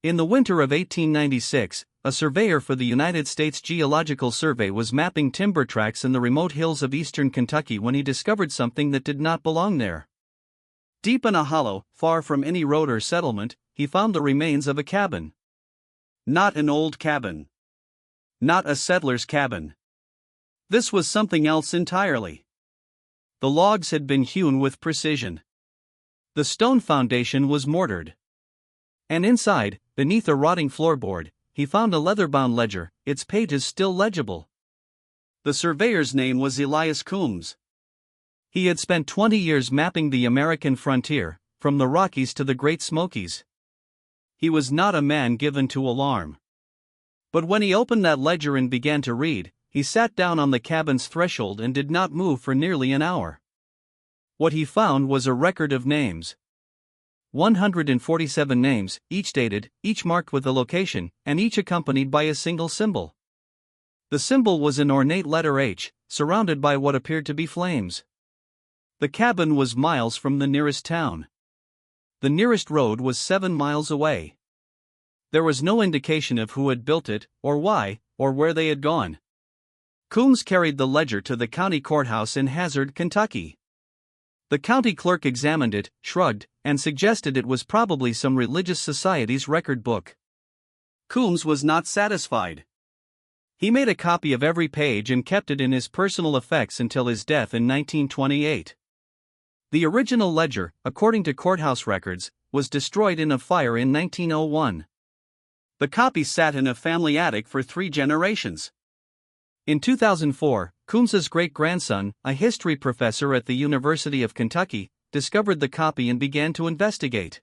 In the winter of 1896, a surveyor for the United States Geological Survey was mapping timber tracts in the remote hills of eastern Kentucky when he discovered something that did not belong there. Deep in a hollow, far from any road or settlement, he found the remains of a cabin. Not an old cabin. Not a settler's cabin. This was something else entirely. The logs had been hewn with precision. The stone foundation was mortared. And inside, beneath a rotting floorboard, he found a leather-bound ledger, its pages still legible. The surveyor's name was Elias Coombs. He had spent 20 years mapping the American frontier, from the Rockies to the Great Smokies. He was not a man given to alarm. But when he opened that ledger and began to read, he sat down on the cabin's threshold and did not move for nearly an hour. What he found was a record of names. 147 names, each dated, each marked with a location, and each accompanied by a single symbol. The symbol was an ornate letter H, surrounded by what appeared to be flames. The cabin was miles from the nearest town. The nearest road was 7 miles away. There was no indication of who had built it, or why, or where they had gone. Coombs carried the ledger to the county courthouse in Hazard, Kentucky. The county clerk examined it, shrugged, and suggested it was probably some religious society's record book. Coombs was not satisfied. He made a copy of every page and kept it in his personal effects until his death in 1928. The original ledger, according to courthouse records, was destroyed in a fire in 1901. The copy sat in a family attic for 3 generations. In 2004, Coombs's great-grandson, a history professor at the University of Kentucky, discovered the copy and began to investigate.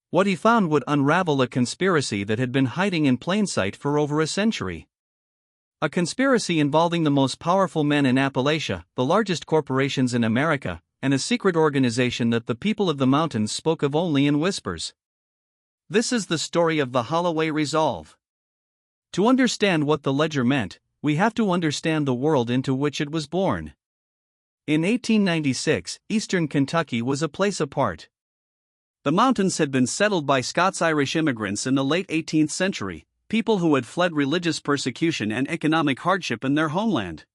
What he found would unravel a conspiracy that had been hiding in plain sight for over a century. A conspiracy involving the most powerful men in Appalachia, the largest corporations in America, and a secret organization that the people of the mountains spoke of only in whispers. This is the story of the Holloway Resolve. To understand what the ledger meant, we have to understand the world into which it was born. In 1896, eastern Kentucky was a place apart. The mountains had been settled by Scots-Irish immigrants in the late 18th century, people who had fled religious persecution and economic hardship in their homeland.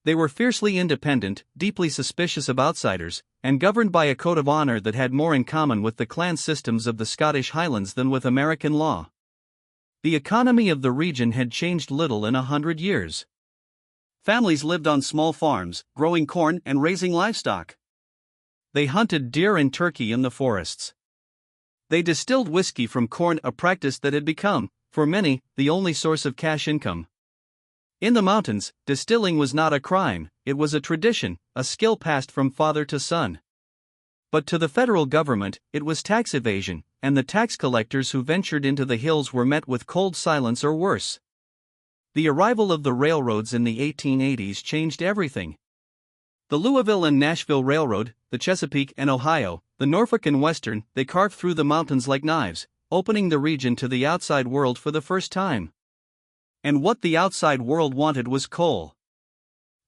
They were fiercely independent, deeply suspicious of outsiders, and governed by a code of honor that had more in common with the clan systems of the Scottish Highlands than with American law. The economy of the region had changed little in 100 years. Families lived on small farms, growing corn and raising livestock. They hunted deer and turkey in the forests. They distilled whiskey from corn, a practice that had become, for many, the only source of cash income. In the mountains, distilling was not a crime, it was a tradition, a skill passed from father to son. But to the federal government, it was tax evasion, and the tax collectors who ventured into the hills were met with cold silence or worse. The arrival of the railroads in the 1880s changed everything. The Louisville and Nashville Railroad, the Chesapeake and Ohio, the Norfolk and Western, they carved through the mountains like knives, opening the region to the outside world for the first time. And what the outside world wanted was coal.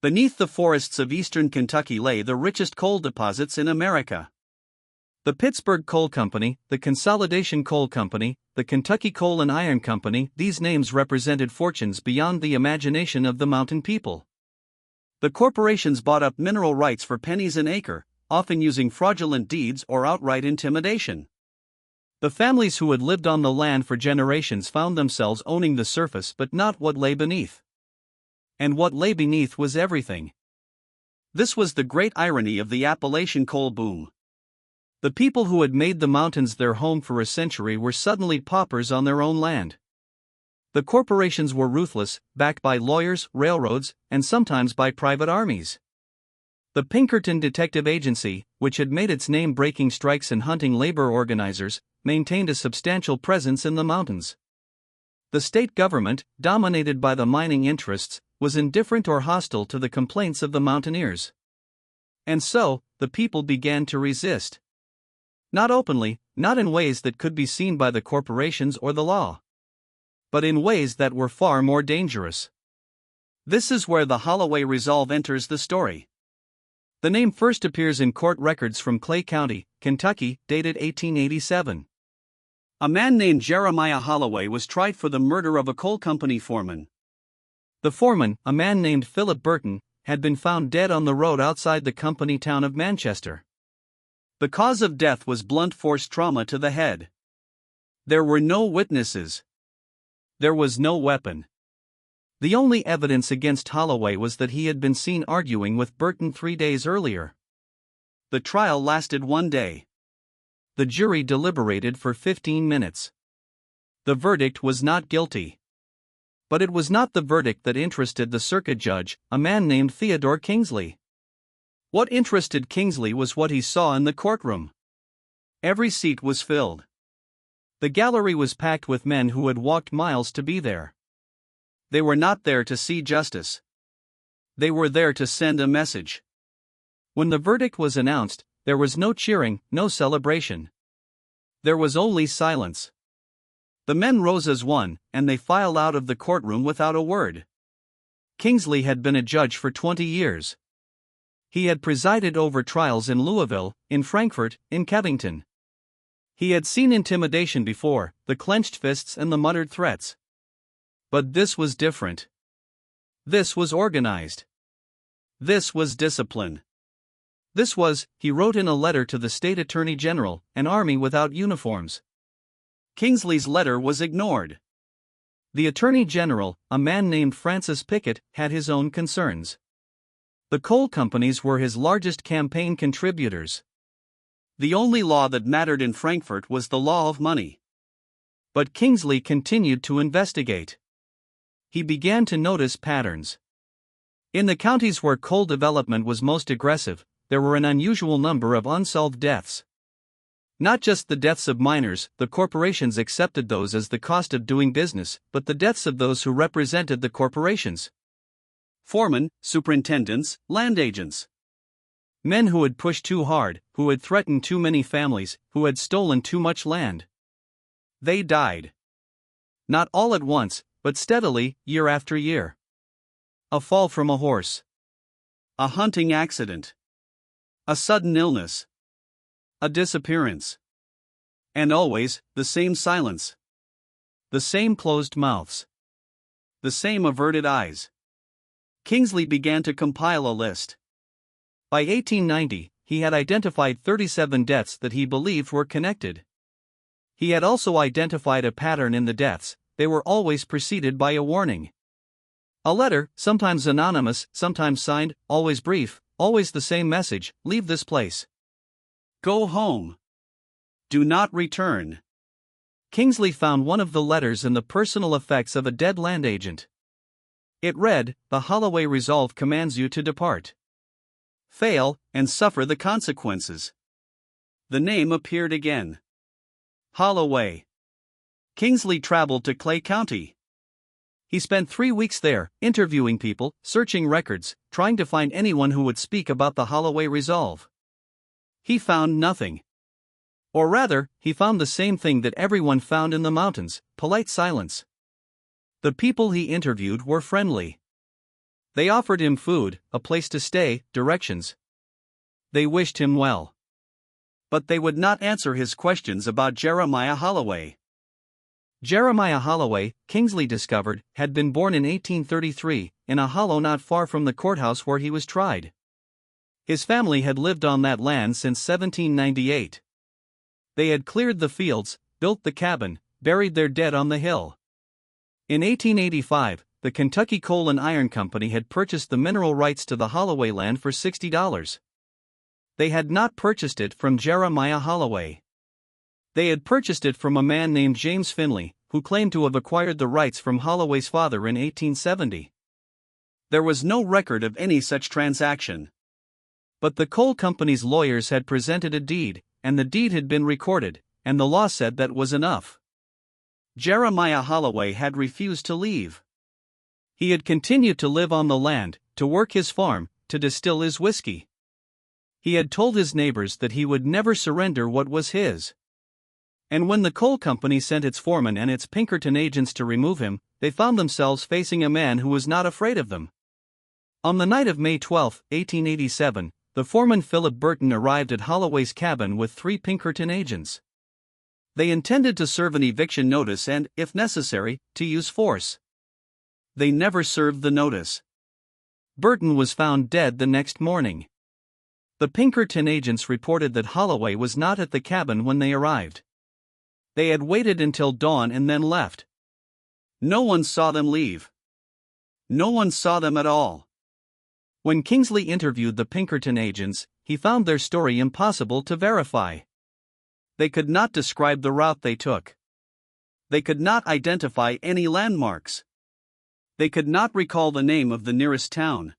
Beneath the forests of eastern Kentucky lay the richest coal deposits in America. The Pittsburgh Coal Company, the Consolidation Coal Company, the Kentucky Coal and Iron Company, these names represented fortunes beyond the imagination of the mountain people. The corporations bought up mineral rights for pennies an acre, often using fraudulent deeds or outright intimidation. The families who had lived on the land for generations found themselves owning the surface but not what lay beneath. And what lay beneath was everything. This was the great irony of the Appalachian coal boom. The people who had made the mountains their home for a century were suddenly paupers on their own land. The corporations were ruthless, backed by lawyers, railroads, and sometimes by private armies. The Pinkerton Detective Agency, which had made its name breaking strikes and hunting labor organizers, maintained a substantial presence in the mountains. The state government, dominated by the mining interests, was indifferent or hostile to the complaints of the mountaineers. And so, the people began to resist. Not openly, not in ways that could be seen by the corporations or the law. But in ways that were far more dangerous. This is where the Holloway Resolve enters the story. The name first appears in court records from Clay County, Kentucky, dated 1887. A man named Jeremiah Holloway was tried for the murder of a coal company foreman. The foreman, a man named Philip Burton, had been found dead on the road outside the company town of Manchester. The cause of death was blunt force trauma to the head. There were no witnesses. There was no weapon. The only evidence against Holloway was that he had been seen arguing with Burton 3 days earlier. The trial lasted 1 day. The jury deliberated for 15 minutes. The verdict was not guilty. But it was not the verdict that interested the circuit judge, a man named Theodore Kingsley. What interested Kingsley was what he saw in the courtroom. Every seat was filled. The gallery was packed with men who had walked miles to be there. They were not there to see justice. They were there to send a message. When the verdict was announced, there was no cheering, no celebration. There was only silence. The men rose as one, and they filed out of the courtroom without a word. Kingsley had been a judge for 20 years. He had presided over trials in Louisville, in Frankfort, in Covington. He had seen intimidation before, the clenched fists and the muttered threats. But this was different. This was organized. This was discipline. This was, he wrote in a letter to the state attorney general, an army without uniforms. Kingsley's letter was ignored. The attorney general, a man named Francis Pickett, had his own concerns. The coal companies were his largest campaign contributors. The only law that mattered in Frankfort was the law of money. But Kingsley continued to investigate. He began to notice patterns. In the counties where coal development was most aggressive, there were an unusual number of unsolved deaths. Not just the deaths of miners, the corporations accepted those as the cost of doing business, but the deaths of those who represented the corporations. Foremen, superintendents, land agents. Men who had pushed too hard, who had threatened too many families, who had stolen too much land. They died. Not all at once, but steadily, year after year. A fall from a horse. A hunting accident. A sudden illness. A disappearance. And always, the same silence. The same closed mouths. The same averted eyes. Kingsley began to compile a list. By 1890, he had identified 37 deaths that he believed were connected. He had also identified a pattern in the deaths: they were always preceded by a warning. A letter, sometimes anonymous, sometimes signed, always brief, always the same message: leave this place. Go home. Do not return. Kingsley found one of the letters in the personal effects of a dead land agent. It read, "The Holloway resolve commands you to depart. Fail, and suffer the consequences." The name appeared again. Holloway. Kingsley traveled to Clay County. He spent 3 weeks there, interviewing people, searching records, trying to find anyone who would speak about the Holloway resolve. He found nothing. Or rather, he found the same thing that everyone found in the mountains: polite silence. The people he interviewed were friendly. They offered him food, a place to stay, directions. They wished him well. But they would not answer his questions about Jeremiah Holloway. Jeremiah Holloway, Kingsley discovered, had been born in 1833, in a hollow not far from the courthouse where he was tried. His family had lived on that land since 1798. They had cleared the fields, built the cabin, buried their dead on the hill. In 1885, the Kentucky Coal and Iron Company had purchased the mineral rights to the Holloway land for $60. They had not purchased it from Jeremiah Holloway. They had purchased it from a man named James Finley, who claimed to have acquired the rights from Holloway's father in 1870. There was no record of any such transaction. But the coal company's lawyers had presented a deed, and the deed had been recorded, and the law said that was enough. Jeremiah Holloway had refused to leave. He had continued to live on the land, to work his farm, to distill his whiskey. He had told his neighbors that he would never surrender what was his. And when the coal company sent its foreman and its Pinkerton agents to remove him, they found themselves facing a man who was not afraid of them. On the night of May 12, 1887, the foreman Philip Burton arrived at Holloway's cabin with 3 Pinkerton agents. They intended to serve an eviction notice and, if necessary, to use force. They never served the notice. Burton was found dead the next morning. The Pinkerton agents reported that Holloway was not at the cabin when they arrived. They had waited until dawn and then left. No one saw them leave. No one saw them at all. When Kingsley interviewed the Pinkerton agents, he found their story impossible to verify. They could not describe the route they took. They could not identify any landmarks. They could not recall the name of the nearest town.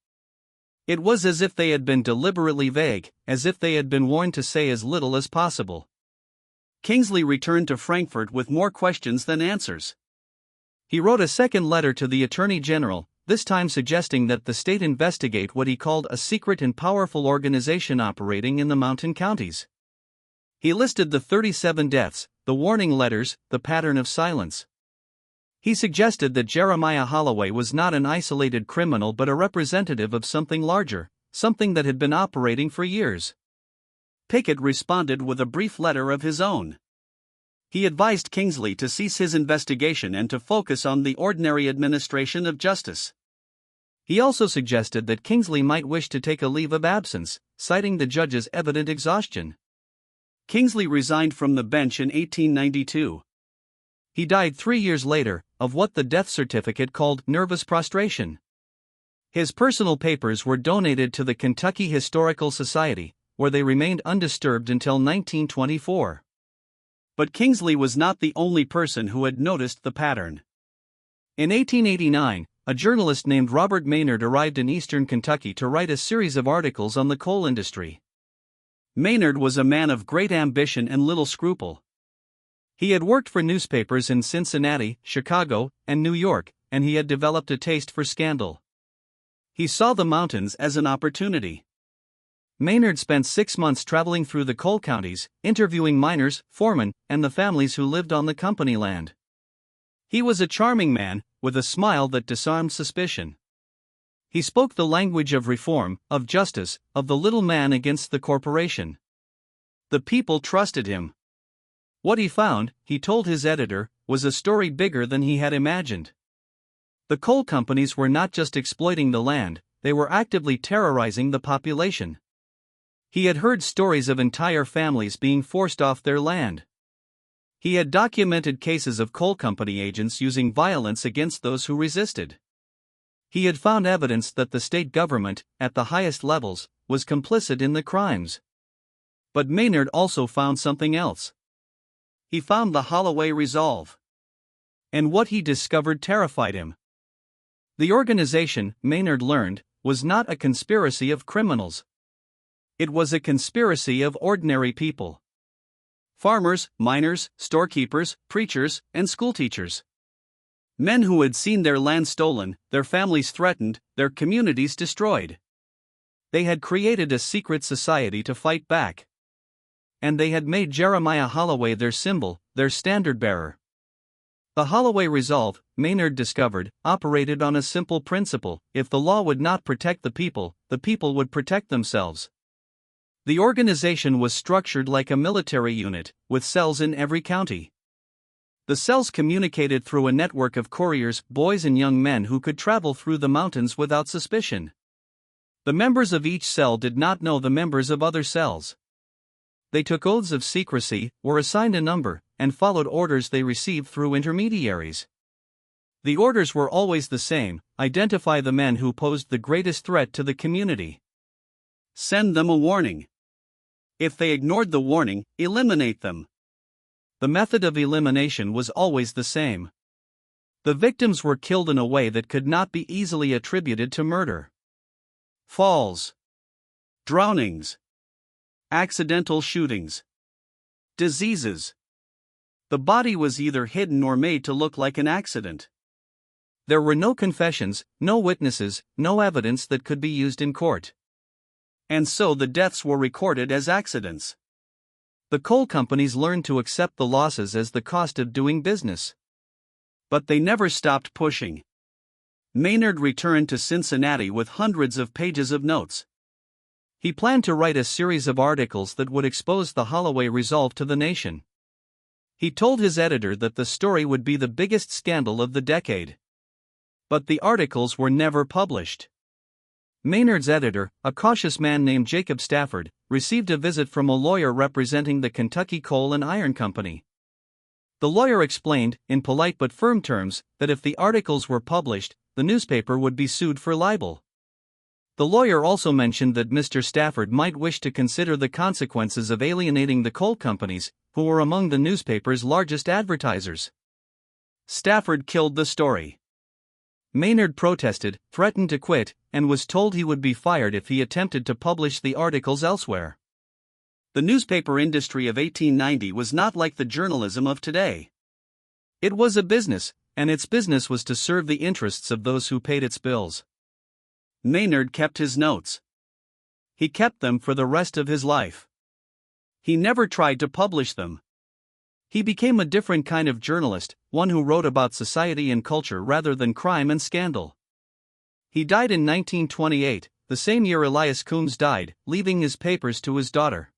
It was as if they had been deliberately vague, as if they had been warned to say as little as possible. Kingsley returned to Frankfurt with more questions than answers. He wrote a second letter to the Attorney General, this time suggesting that the state investigate what he called a secret and powerful organization operating in the mountain counties. He listed the 37 deaths, the warning letters, the pattern of silence. He suggested that Jeremiah Holloway was not an isolated criminal but a representative of something larger, something that had been operating for years. Pickett responded with a brief letter of his own. He advised Kingsley to cease his investigation and to focus on the ordinary administration of justice. He also suggested that Kingsley might wish to take a leave of absence, citing the judge's evident exhaustion. Kingsley resigned from the bench in 1892. He died 3 years later, of what the death certificate called nervous prostration. His personal papers were donated to the Kentucky Historical Society, where they remained undisturbed until 1924. But Kingsley was not the only person who had noticed the pattern. In 1889, a journalist named Robert Maynard arrived in eastern Kentucky to write a series of articles on the coal industry. Maynard was a man of great ambition and little scruple. He had worked for newspapers in Cincinnati, Chicago, and New York, and he had developed a taste for scandal. He saw the mountains as an opportunity. Maynard spent 6 months traveling through the coal counties, interviewing miners, foremen, and the families who lived on the company land. He was a charming man, with a smile that disarmed suspicion. He spoke the language of reform, of justice, of the little man against the corporation. The people trusted him. What he found, he told his editor, was a story bigger than he had imagined. The coal companies were not just exploiting the land, they were actively terrorizing the population. He had heard stories of entire families being forced off their land. He had documented cases of coal company agents using violence against those who resisted. He had found evidence that the state government, at the highest levels, was complicit in the crimes. But Maynard also found something else. He found the Holloway resolve. And what he discovered terrified him. The organization, Maynard learned, was not a conspiracy of criminals. It was a conspiracy of ordinary people. Farmers, miners, storekeepers, preachers, and schoolteachers. Men who had seen their land stolen, their families threatened, their communities destroyed. They had created a secret society to fight back. And they had made Jeremiah Holloway their symbol, their standard-bearer. The Holloway resolve, Maynard discovered, operated on a simple principle: if the law would not protect the people would protect themselves. The organization was structured like a military unit, with cells in every county. The cells communicated through a network of couriers, boys and young men who could travel through the mountains without suspicion. The members of each cell did not know the members of other cells. They took oaths of secrecy, were assigned a number, and followed orders they received through intermediaries. The orders were always the same: identify the men who posed the greatest threat to the community. Send them a warning. If they ignored the warning, eliminate them. The method of elimination was always the same. The victims were killed in a way that could not be easily attributed to murder. Falls, drownings, accidental shootings, diseases. The body was either hidden or made to look like an accident. There were no confessions, no witnesses, no evidence that could be used in court. And so the deaths were recorded as accidents. The coal companies learned to accept the losses as the cost of doing business. But they never stopped pushing. Maynard returned to Cincinnati with hundreds of pages of notes. He planned to write a series of articles that would expose the Holloway resolve to the nation. He told his editor that the story would be the biggest scandal of the decade. But the articles were never published. Maynard's editor, a cautious man named Jacob Stafford, received a visit from a lawyer representing the Kentucky Coal and Iron Company. The lawyer explained, in polite but firm terms, that if the articles were published, the newspaper would be sued for libel. The lawyer also mentioned that Mr. Stafford might wish to consider the consequences of alienating the coal companies, who were among the newspaper's largest advertisers. Stafford killed the story. Maynard protested, threatened to quit, and was told he would be fired if he attempted to publish the articles elsewhere. The newspaper industry of 1890 was not like the journalism of today. It was a business, and its business was to serve the interests of those who paid its bills. Maynard kept his notes. He kept them for the rest of his life. He never tried to publish them. He became a different kind of journalist, one who wrote about society and culture rather than crime and scandal. He died in 1928, the same year Elias Coombs died, leaving his papers to his daughter.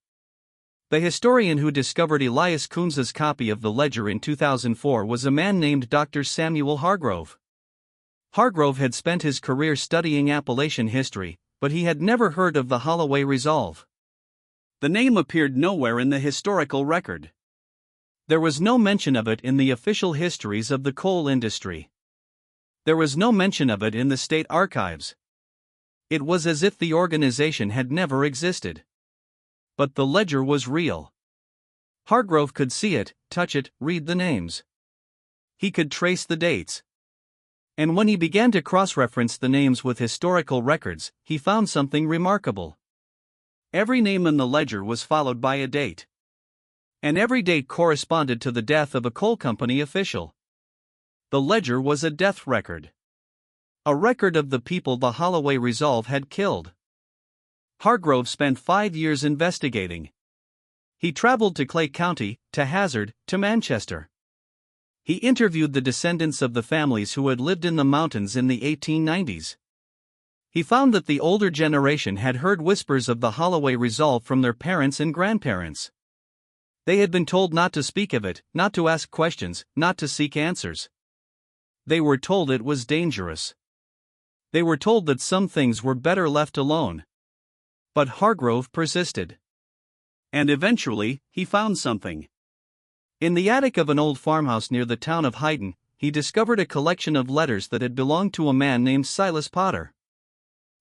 The historian who discovered Elias Coombs's copy of the ledger in 2004 was a man named Dr. Samuel Hargrove. Hargrove had spent his career studying Appalachian history, but he had never heard of the Holloway Resolve. The name appeared nowhere in the historical record. There was no mention of it in the official histories of the coal industry. There was no mention of it in the state archives. It was as if the organization had never existed. But the ledger was real. Hargrove could see it, touch it, read the names. He could trace the dates. And when he began to cross-reference the names with historical records, he found something remarkable. Every name in the ledger was followed by a date. And every date corresponded to the death of a coal company official. The ledger was a death record. A record of the people the Holloway Resolve had killed. Hargrove spent 5 years investigating. He traveled to Clay County, to Hazard, to Manchester. He interviewed the descendants of the families who had lived in the mountains in the 1890s. He found that the older generation had heard whispers of the Holloway Resolve from their parents and grandparents. They had been told not to speak of it, not to ask questions, not to seek answers. They were told it was dangerous. They were told that some things were better left alone. But Hargrove persisted. And eventually, he found something. In the attic of an old farmhouse near the town of Hyden, he discovered a collection of letters that had belonged to a man named Silas Potter.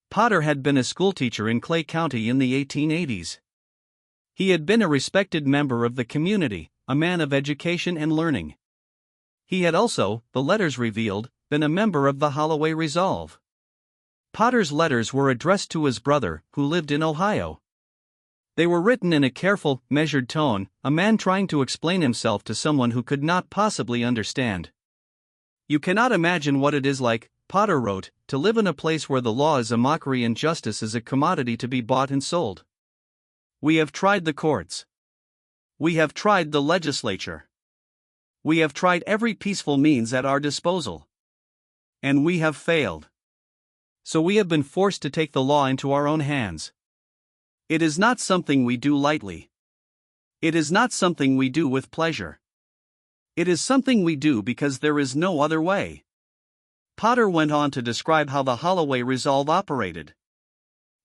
Potter had been a schoolteacher in Clay County in the 1880s. He had been a respected member of the community, a man of education and learning. He had also, the letters revealed, been a member of the Holloway Resolve. Potter's letters were addressed to his brother, who lived in Ohio. They were written in a careful, measured tone, a man trying to explain himself to someone who could not possibly understand. "You cannot imagine what it is like," Potter wrote, "to live in a place where the law is a mockery and justice is a commodity to be bought and sold. We have tried the courts. We have tried the legislature. We have tried every peaceful means at our disposal. And we have failed. So we have been forced to take the law into our own hands. It is not something we do lightly. It is not something we do with pleasure. It is something we do because there is no other way." Potter went on to describe how the Holloway Resolve operated.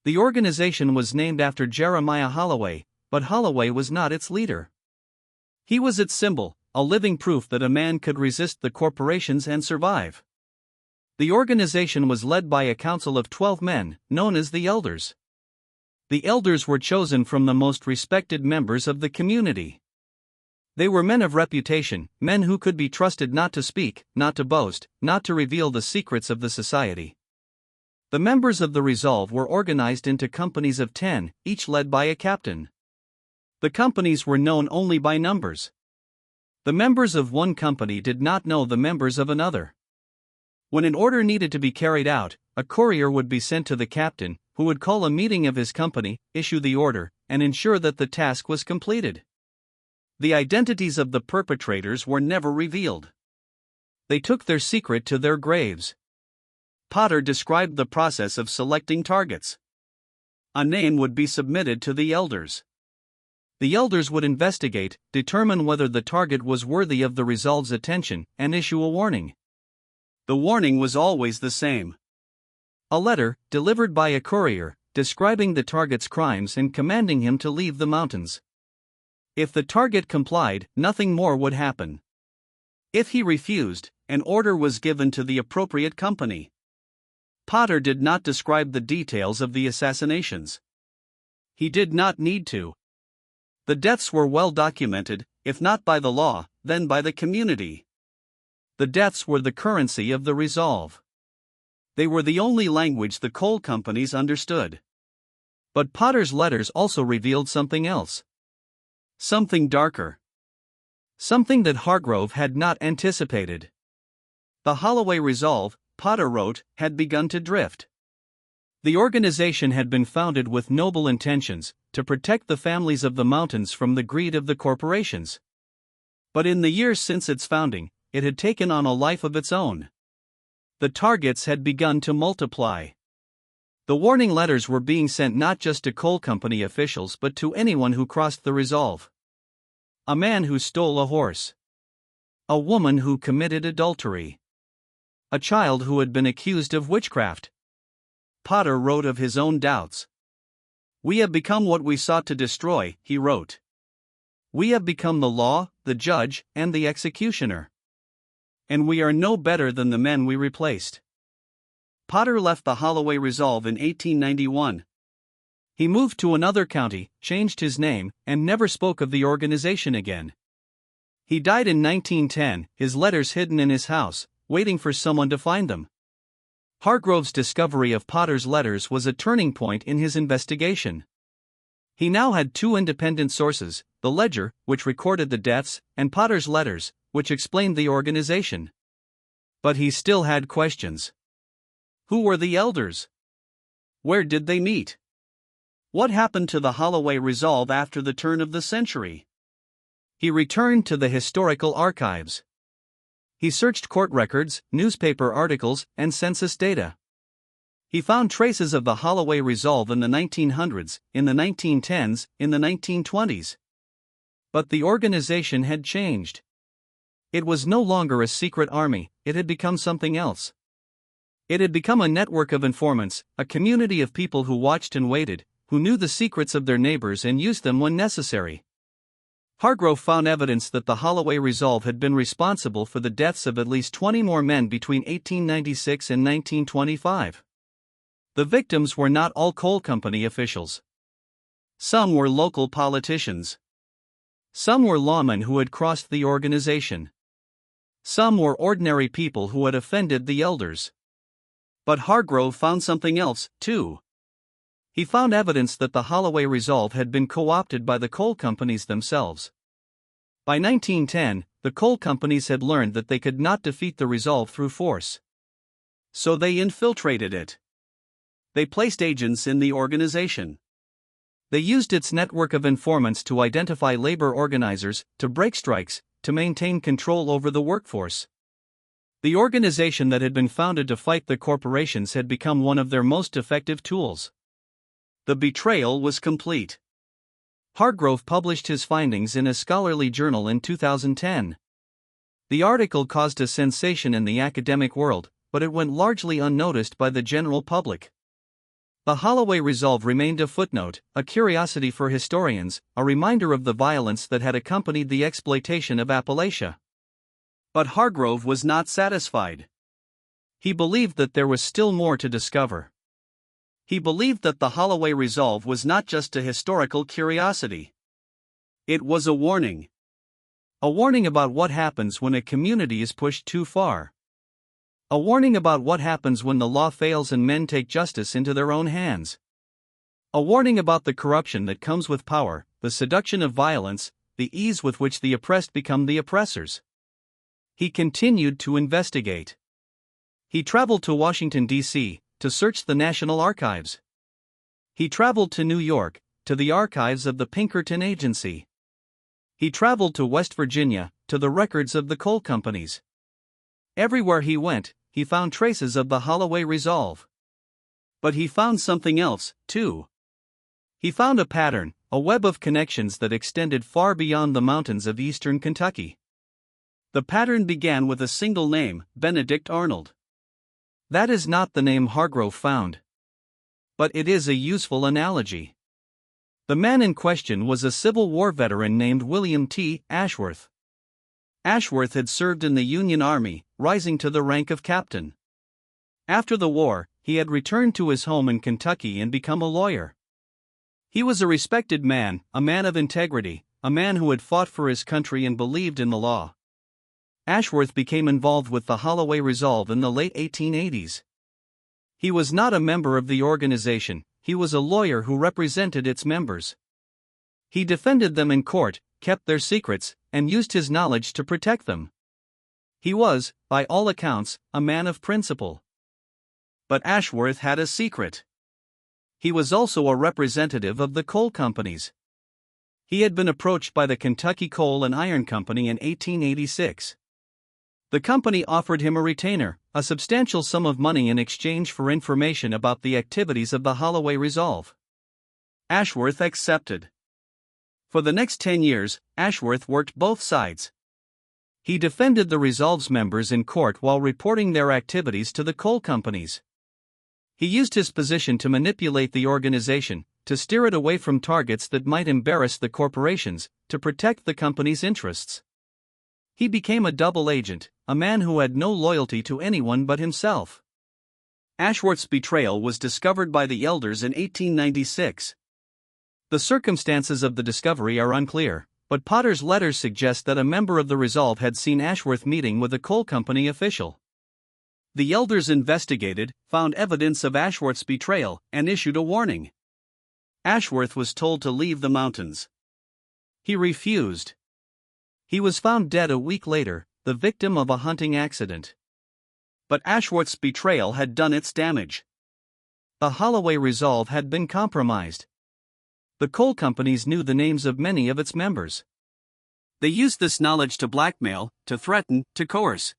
The organization was named after Jeremiah Holloway, but Holloway was not its leader. He was its symbol, a living proof that a man could resist the corporations and survive. The organization was led by a council of 12 men, known as the Elders. The elders were chosen from the most respected members of the community. They were men of reputation, men who could be trusted not to speak, not to boast, not to reveal the secrets of the society. The members of the Resolve were organized into companies of 10, each led by a captain. The companies were known only by numbers. The members of one company did not know the members of another. When an order needed to be carried out, a courier would be sent to the captain, who would call a meeting of his company, issue the order, and ensure that the task was completed. The identities of the perpetrators were never revealed. They took their secret to their graves. Potter described the process of selecting targets. A name would be submitted to the elders. The elders would investigate, determine whether the target was worthy of the resolve's attention, and issue a warning. The warning was always the same: a letter, delivered by a courier, describing the target's crimes and commanding him to leave the mountains. If the target complied, nothing more would happen. If he refused, an order was given to the appropriate company. Potter did not describe the details of the assassinations. He did not need to. The deaths were well documented, if not by the law, then by the community. The deaths were the currency of the resolve. They were the only language the coal companies understood. But Potter's letters also revealed something else. Something darker. Something that Hargrove had not anticipated. The Holloway Resolve, Potter wrote, had begun to drift. The organization had been founded with noble intentions, to protect the families of the mountains from the greed of the corporations. But in the years since its founding, it had taken on a life of its own. The targets had begun to multiply. The warning letters were being sent not just to coal company officials but to anyone who crossed the resolve. A man who stole a horse. A woman who committed adultery. A child who had been accused of witchcraft. Potter wrote of his own doubts. "We have become what we sought to destroy," he wrote. "We have become the law, the judge, and the executioner. And we are no better than the men we replaced." Potter left the Holloway Resolve in 1891. He moved to another county, changed his name, and never spoke of the organization again. He died in 1910, his letters hidden in his house, waiting for someone to find them. Hargrove's discovery of Potter's letters was a turning point in his investigation. He now had two independent sources: the ledger, which recorded the deaths, and Potter's letters, which explained the organization. But he still had questions. Who were the elders? Where did they meet? What happened to the Holloway Resolve after the turn of the century? He returned to the historical archives. He searched court records, newspaper articles, and census data. He found traces of the Holloway Resolve in the 1900s, in the 1910s, in the 1920s. But the organization had changed. It was no longer a secret army, it had become something else. It had become a network of informants, a community of people who watched and waited, who knew the secrets of their neighbors and used them when necessary. Hargrove found evidence that the Holloway Resolve had been responsible for the deaths of at least 20 more men between 1896 and 1925. The victims were not all coal company officials. Some were local politicians. Some were lawmen who had crossed the organization. Some were ordinary people who had offended the elders. But Hargrove found something else, too. He found evidence that the Holloway Resolve had been co-opted by the coal companies themselves. By 1910, the coal companies had learned that they could not defeat the Resolve through force. So they infiltrated it. They placed agents in the organization. They used its network of informants to identify labor organizers, to break strikes, to maintain control over the workforce. The organization that had been founded to fight the corporations had become one of their most effective tools. The betrayal was complete. Hargrove published his findings in a scholarly journal in 2010. The article caused a sensation in the academic world, but it went largely unnoticed by the general public. The Holloway Resolve remained a footnote, a curiosity for historians, a reminder of the violence that had accompanied the exploitation of Appalachia. But Hargrove was not satisfied. He believed that there was still more to discover. He believed that the Holloway Resolve was not just a historical curiosity. It was a warning. A warning about what happens when a community is pushed too far. A warning about what happens when the law fails and men take justice into their own hands. A warning about the corruption that comes with power, the seduction of violence, the ease with which the oppressed become the oppressors. He continued to investigate. He traveled to Washington, D.C., to search the National Archives. He traveled to New York, to the archives of the Pinkerton Agency. He traveled to West Virginia, to the records of the coal companies. Everywhere he went, he found traces of the Holloway Resolve. But he found something else, too. He found a pattern, a web of connections that extended far beyond the mountains of eastern Kentucky. The pattern began with a single name, Benedict Arnold. That is not the name Hargrove found. But it is a useful analogy. The man in question was a Civil War veteran named William T. Ashworth. Ashworth had served in the Union Army, rising to the rank of captain. After the war, he had returned to his home in Kentucky and become a lawyer. He was a respected man, a man of integrity, a man who had fought for his country and believed in the law. Ashworth became involved with the Holloway Resolve in the late 1880s. He was not a member of the organization, he was a lawyer who represented its members. He defended them in court, kept their secrets, and used his knowledge to protect them. He was, by all accounts, a man of principle. But Ashworth had a secret. He was also a representative of the coal companies. He had been approached by the Kentucky Coal and Iron Company in 1886. The company offered him a retainer, a substantial sum of money in exchange for information about the activities of the Holloway Resolve. Ashworth accepted. For the next 10 years, Ashworth worked both sides. He defended the Resolve's members in court while reporting their activities to the coal companies. He used his position to manipulate the organization, to steer it away from targets that might embarrass the corporations, to protect the company's interests. He became a double agent, a man who had no loyalty to anyone but himself. Ashworth's betrayal was discovered by the elders in 1896. The circumstances of the discovery are unclear, but Potter's letters suggest that a member of the Resolve had seen Ashworth meeting with a coal company official. The elders investigated, found evidence of Ashworth's betrayal, and issued a warning. Ashworth was told to leave the mountains. He refused. He was found dead a week later, the victim of a hunting accident. But Ashworth's betrayal had done its damage. The Holloway Resolve had been compromised. The coal companies knew the names of many of its members. They used this knowledge to blackmail, to threaten, to coerce.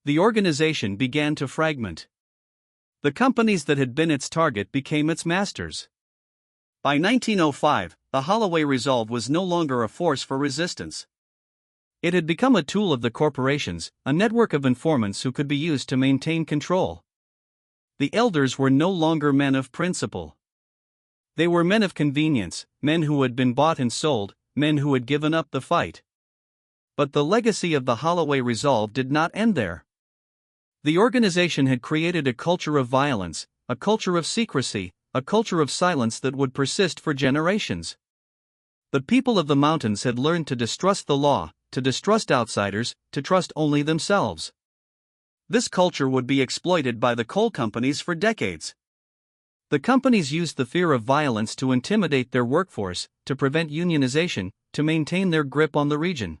The organization began to fragment. The companies that had been its target became its masters. By 1905, the Holloway Resolve was no longer a force for resistance. It had become a tool of the corporations, a network of informants who could be used to maintain control. The elders were no longer men of principle. They were men of convenience, men who had been bought and sold, men who had given up the fight. But the legacy of the Holloway Resolve did not end there. The organization had created a culture of violence, a culture of secrecy, a culture of silence that would persist for generations. The people of the mountains had learned to distrust the law, to distrust outsiders, to trust only themselves. This culture would be exploited by the coal companies for decades. The companies used the fear of violence to intimidate their workforce, to prevent unionization, to maintain their grip on the region.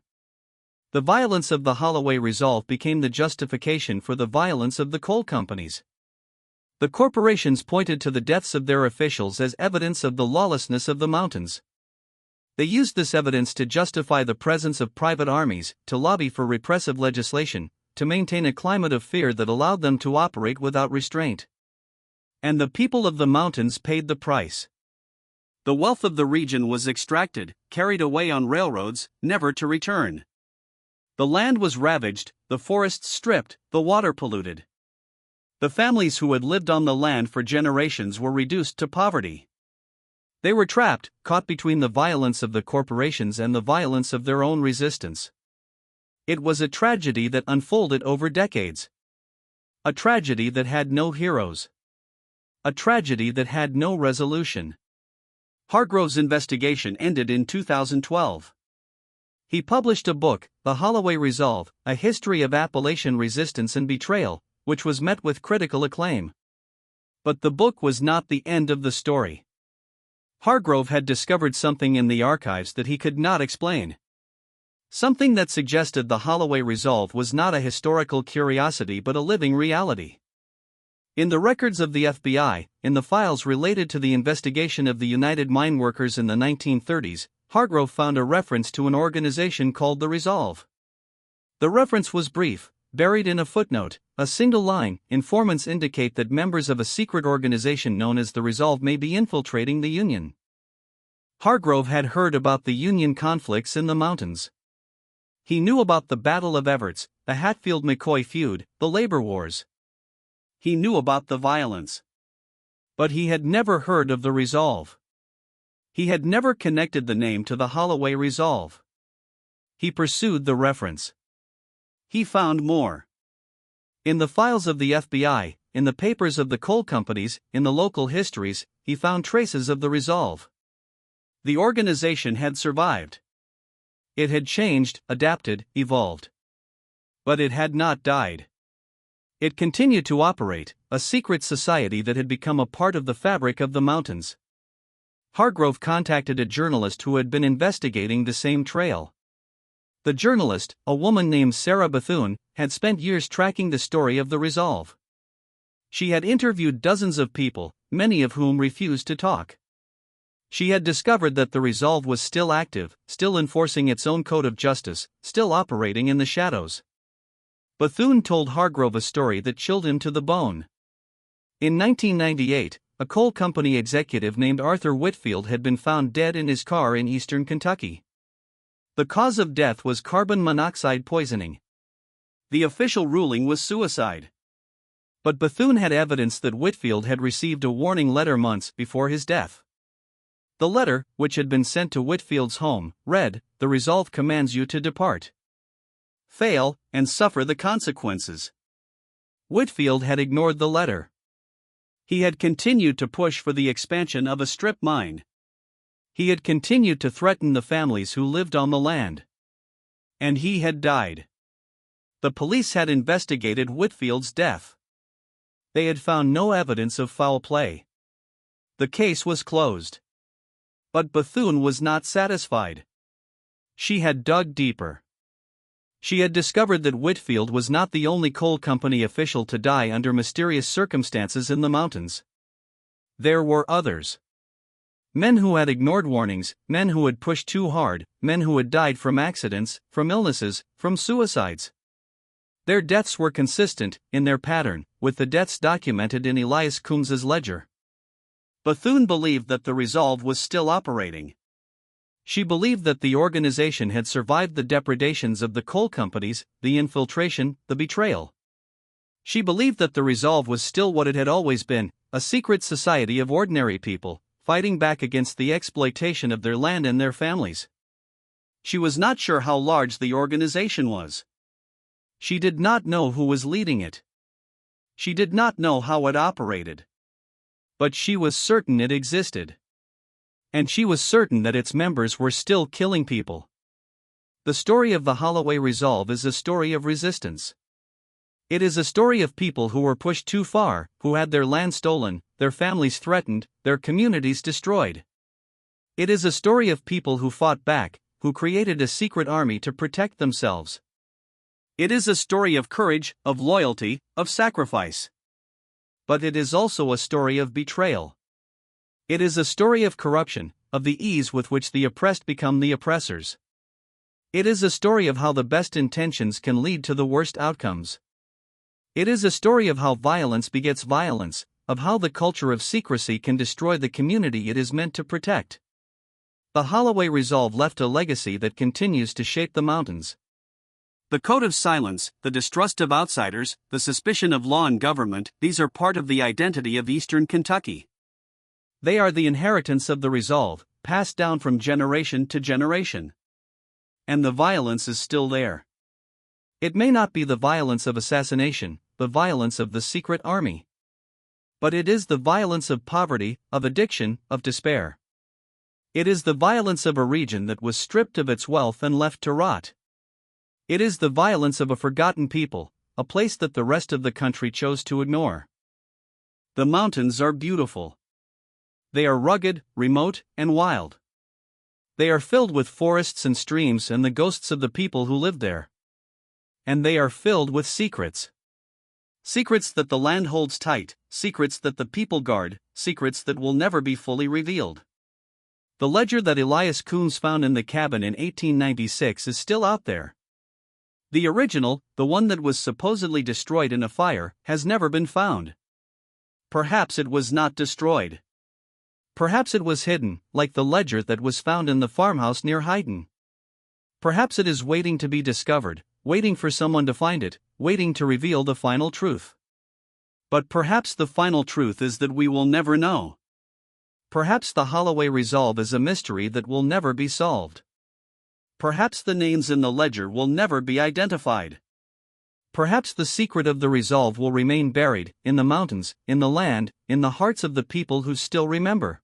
The violence of the Holloway Resolve became the justification for the violence of the coal companies. The corporations pointed to the deaths of their officials as evidence of the lawlessness of the mountains. They used this evidence to justify the presence of private armies, to lobby for repressive legislation, to maintain a climate of fear that allowed them to operate without restraint. And the people of the mountains paid the price. The wealth of the region was extracted, carried away on railroads, never to return. The land was ravaged, the forests stripped, the water polluted. The families who had lived on the land for generations were reduced to poverty. They were trapped, caught between the violence of the corporations and the violence of their own resistance. It was a tragedy that unfolded over decades. A tragedy that had no heroes. A tragedy that had no resolution. Hargrove's investigation ended in 2012. He published a book, The Holloway Resolve, A History of Appalachian Resistance and Betrayal, which was met with critical acclaim. But the book was not the end of the story. Hargrove had discovered something in the archives that he could not explain. Something that suggested the Holloway Resolve was not a historical curiosity but a living reality. In the records of the FBI, in the files related to the investigation of the United Mine Workers in the 1930s, Hargrove found a reference to an organization called the Resolve. The reference was brief, buried in a footnote, a single line. Informants indicate that members of a secret organization known as the Resolve may be infiltrating the Union. Hargrove had heard about the Union conflicts in the mountains. He knew about the Battle of Everts, the Hatfield-McCoy feud, the labor wars. He knew about the violence. But he had never heard of the Resolve. He had never connected the name to the Holloway Resolve. He pursued the reference. He found more. In the files of the FBI, in the papers of the coal companies, in the local histories, he found traces of the Resolve. The organization had survived. It had changed, adapted, evolved. But it had not died. It continued to operate, a secret society that had become a part of the fabric of the mountains. Hargrove contacted a journalist who had been investigating the same trail. The journalist, a woman named Sarah Bethune, had spent years tracking the story of the Resolve. She had interviewed dozens of people, many of whom refused to talk. She had discovered that the Resolve was still active, still enforcing its own code of justice, still operating in the shadows. Bethune told Hargrove a story that chilled him to the bone. In 1998, a coal company executive named Arthur Whitfield had been found dead in his car in eastern Kentucky. The cause of death was carbon monoxide poisoning. The official ruling was suicide. But Bethune had evidence that Whitfield had received a warning letter months before his death. The letter, which had been sent to Whitfield's home, read, "The Resolve commands you to depart. Fail, and suffer the consequences." Whitfield had ignored the letter. He had continued to push for the expansion of a strip mine. He had continued to threaten the families who lived on the land. And he had died. The police had investigated Whitfield's death. They had found no evidence of foul play. The case was closed. But Bethune was not satisfied. She had dug deeper. She had discovered that Whitfield was not the only coal company official to die under mysterious circumstances in the mountains. There were others. Men who had ignored warnings, men who had pushed too hard, men who had died from accidents, from illnesses, from suicides. Their deaths were consistent, in their pattern, with the deaths documented in Elias Coombs's ledger. Bethune believed that the Resolve was still operating. She believed that the organization had survived the depredations of the coal companies, the infiltration, the betrayal. She believed that the Resolve was still what it had always been, a secret society of ordinary people, fighting back against the exploitation of their land and their families. She was not sure how large the organization was. She did not know who was leading it. She did not know how it operated. But she was certain it existed. And she was certain that its members were still killing people. The story of the Holloway Resolve is a story of resistance. It is a story of people who were pushed too far, who had their land stolen, their families threatened, their communities destroyed. It is a story of people who fought back, who created a secret army to protect themselves. It is a story of courage, of loyalty, of sacrifice. But it is also a story of betrayal. It is a story of corruption, of the ease with which the oppressed become the oppressors. It is a story of how the best intentions can lead to the worst outcomes. It is a story of how violence begets violence, of how the culture of secrecy can destroy the community it is meant to protect. The Holloway Resolve left a legacy that continues to shape the mountains. The code of silence, the distrust of outsiders, the suspicion of law and government, these are part of the identity of Eastern Kentucky. They are the inheritance of the Resolve, passed down from generation to generation. And the violence is still there. It may not be the violence of assassination, the violence of the secret army. But it is the violence of poverty, of addiction, of despair. It is the violence of a region that was stripped of its wealth and left to rot. It is the violence of a forgotten people, a place that the rest of the country chose to ignore. The mountains are beautiful. They are rugged, remote, and wild. They are filled with forests and streams and the ghosts of the people who lived there. And they are filled with secrets. Secrets that the land holds tight, secrets that the people guard, secrets that will never be fully revealed. The ledger that Elias Coombs found in the cabin in 1896 is still out there. The original, the one that was supposedly destroyed in a fire, has never been found. Perhaps it was not destroyed. Perhaps it was hidden, like the ledger that was found in the farmhouse near Hayden. Perhaps it is waiting to be discovered, waiting for someone to find it, waiting to reveal the final truth. But perhaps the final truth is that we will never know. Perhaps the Holloway Resolve is a mystery that will never be solved. Perhaps the names in the ledger will never be identified. Perhaps the secret of the resolve will remain buried, in the mountains, in the land, in the hearts of the people who still remember.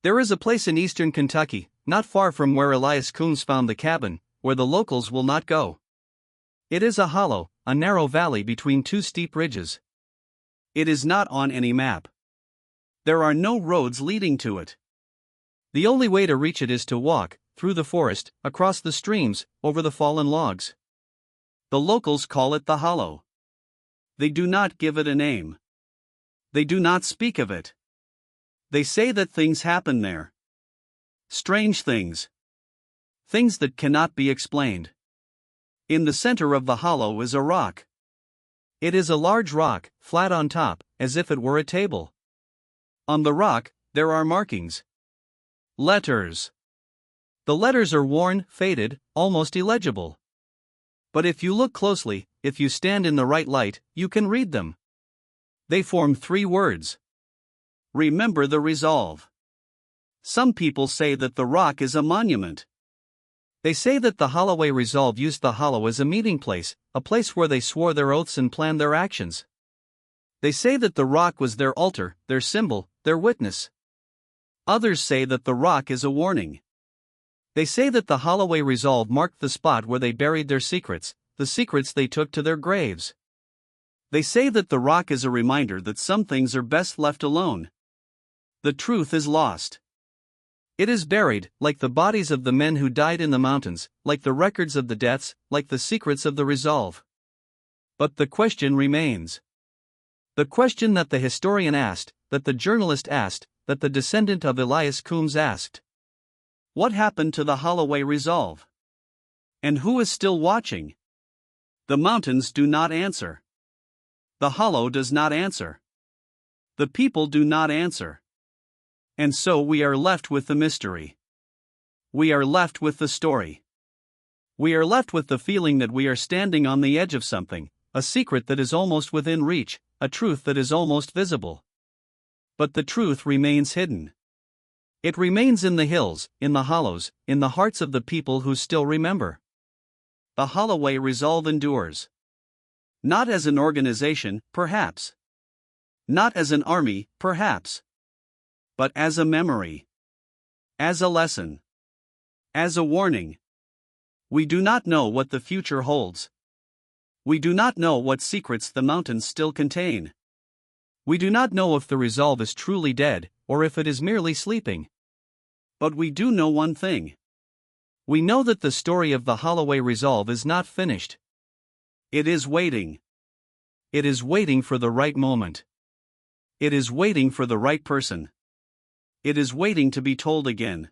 There is a place in eastern Kentucky, not far from where Elias Coombs found the cabin, where the locals will not go. It is a hollow, a narrow valley between two steep ridges. It is not on any map. There are no roads leading to it. The only way to reach it is to walk, through the forest, across the streams, over the fallen logs. The locals call it the Hollow. They do not give it a name. They do not speak of it. They say that things happen there. Strange things. Things that cannot be explained. In the center of the hollow is a rock. It is a large rock, flat on top, as if it were a table. On the rock, there are markings. Letters. The letters are worn, faded, almost illegible. But if you look closely, if you stand in the right light, you can read them. They form 3 words. Remember the resolve. Some people say that the rock is a monument. They say that the Holloway Resolve used the hollow as a meeting place, a place where they swore their oaths and planned their actions. They say that the rock was their altar, their symbol, their witness. Others say that the rock is a warning. They say that the Holloway Resolve marked the spot where they buried their secrets, the secrets they took to their graves. They say that the rock is a reminder that some things are best left alone. The truth is lost. It is buried, like the bodies of the men who died in the mountains, like the records of the deaths, like the secrets of the resolve. But the question remains. The question that the historian asked, that the journalist asked, that the descendant of Elias Coombs asked. What happened to the Holloway Resolve? And who is still watching? The mountains do not answer. The hollow does not answer. The people do not answer. And so we are left with the mystery. We are left with the story. We are left with the feeling that we are standing on the edge of something, a secret that is almost within reach, a truth that is almost visible. But the truth remains hidden. It remains in the hills, in the hollows, in the hearts of the people who still remember. The Holloway Resolve endures. Not as an organization, perhaps. Not as an army, perhaps. But as a memory. As a lesson. As a warning. We do not know what the future holds. We do not know what secrets the mountains still contain. We do not know if the resolve is truly dead, or if it is merely sleeping. But we do know one thing. We know that the story of the Holloway Resolve is not finished. It is waiting. It is waiting for the right moment. It is waiting for the right person. It is waiting to be told again.